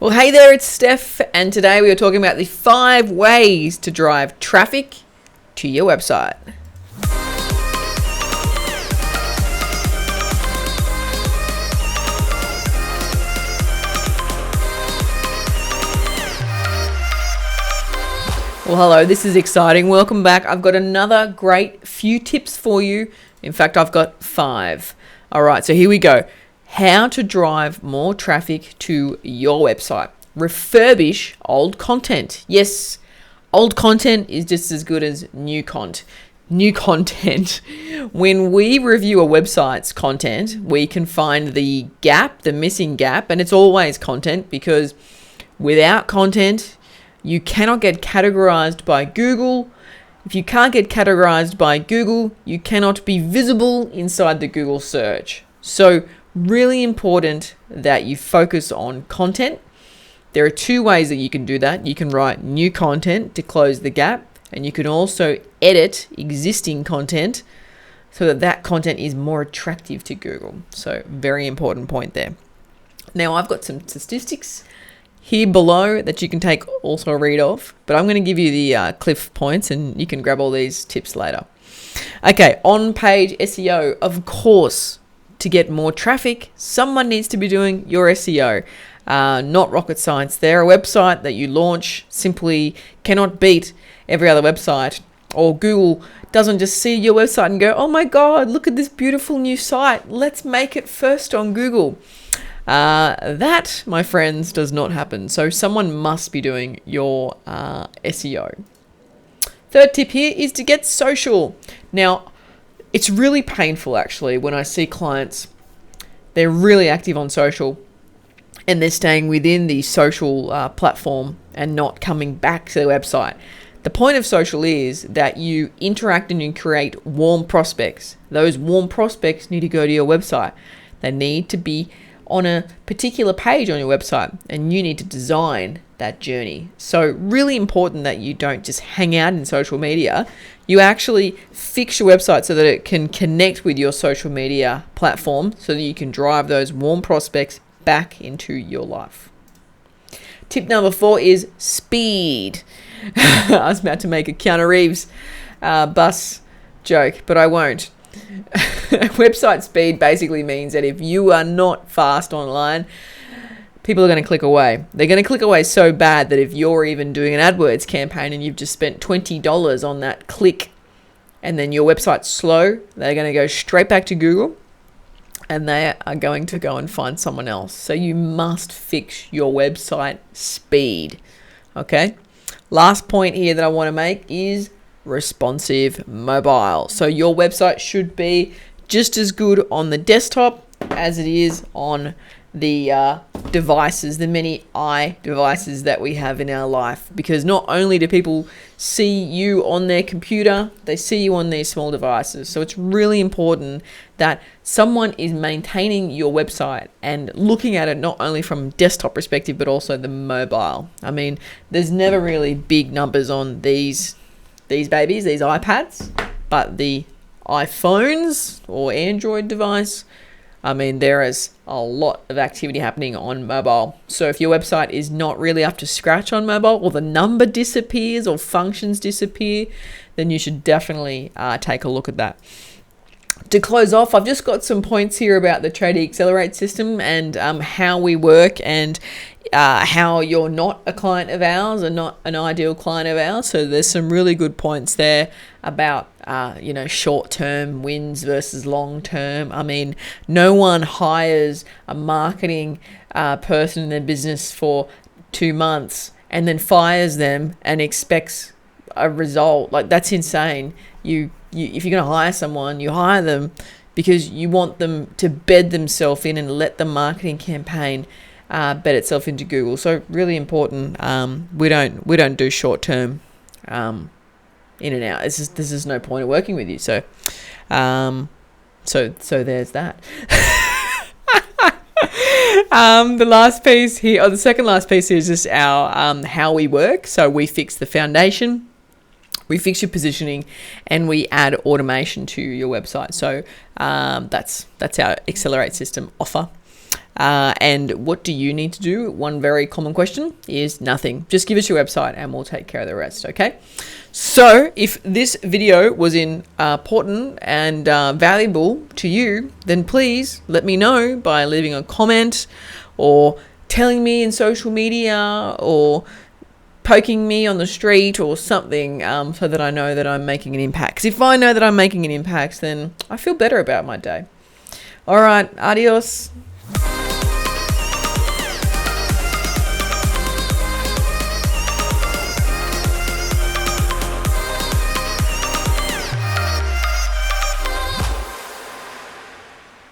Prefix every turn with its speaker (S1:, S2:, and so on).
S1: Well, hey there, it's Steph, and today we are talking about the 5 ways to drive traffic to your website. Well, hello, this is exciting. Welcome back. I've got another great few tips for you. In fact, I've got 5. All right, so here we go. How to drive more traffic to your website. Refurbish old content. Yes, old content is just as good as new content. When we review a website's content, we can find the gap, the missing gap, and it's always content, because without content, you cannot get categorized by Google. If you can't get categorized by Google, you cannot be visible inside the Google search. So really important that you focus on content. There are 2 ways that you can do that. You can write new content to close the gap, and you can also edit existing content so that that content is more attractive to Google. So very important point there. Now I've got some statistics here below that you can take also a read of, but I'm going to give you the cliff points and you can grab all these tips later. Okay, on-page SEO, of course. To get more traffic, someone needs to be doing your SEO. Not rocket science there. A website that you launch simply cannot beat every other website, or Google doesn't just see your website and go, oh my God, look at this beautiful new site. Let's make it first on Google. That, my friends, does not happen. So someone must be doing your SEO. Third tip here is to get social. Now, it's really painful actually when I see clients, they're really active on social and they're staying within the social platform and not coming back to the website. The point of social is that you interact and you create warm prospects. Those warm prospects need to go to your website. They need to be on a particular page on your website, and you need to design that journey. So really important that you don't just hang out in social media. You actually fix your website so that it can connect with your social media platform so that you can drive those warm prospects back into your life. Tip number 4 is speed. I was about to make a Keanu Reeves bus joke, but I won't. Website speed basically means that if you are not fast online, people are going to click away. They're going to click away so bad that if you're even doing an AdWords campaign and you've just spent $20 on that click and then your website's slow, they're going to go straight back to Google and they are going to go and find someone else. So you must fix your website speed. Okay. Last point here that I want to make is responsive mobile. So your website should be just as good on the desktop as it is on the devices, the many devices that we have in our life, because not only do people see you on their computer, they see you on these small devices. So it's really important that someone is maintaining your website and looking at it not only from desktop perspective but also the mobile. I mean, there's never really big numbers on these babies, these iPads, but the iPhones or Android device, I mean, there is a lot of activity happening on mobile. So if your website is not really up to scratch on mobile, or the number disappears or functions disappear, then you should definitely take a look at that. To close off, I've just got some points here about the Tradie Accelerate system and how we work, and how you're not a client of ours and not an ideal client of ours. So there's some really good points there about short-term wins versus long-term. I mean, no one hires a marketing person in their business for 2 months and then fires them and expects a result. Like, that's insane. You if you're going to hire someone, you hire them because you want them to bed themselves in and let the marketing campaign bed itself into Google. So really important. We don't do short term in and out. There's just no point of working with you. So there's that. The last piece here, or the second last piece here, is just our how we work. So we fix the foundation, we fix your positioning, and we add automation to your website. So that's our Accelerate system offer. And what do you need to do? One very common question is nothing. Just give us your website and we'll take care of the rest, okay? So if this video was important and valuable to you, then please let me know by leaving a comment or telling me in social media or poking me on the street or something, so that I know that I'm making an impact. 'Cause if I know that I'm making an impact, then I feel better about my day. All right, adios.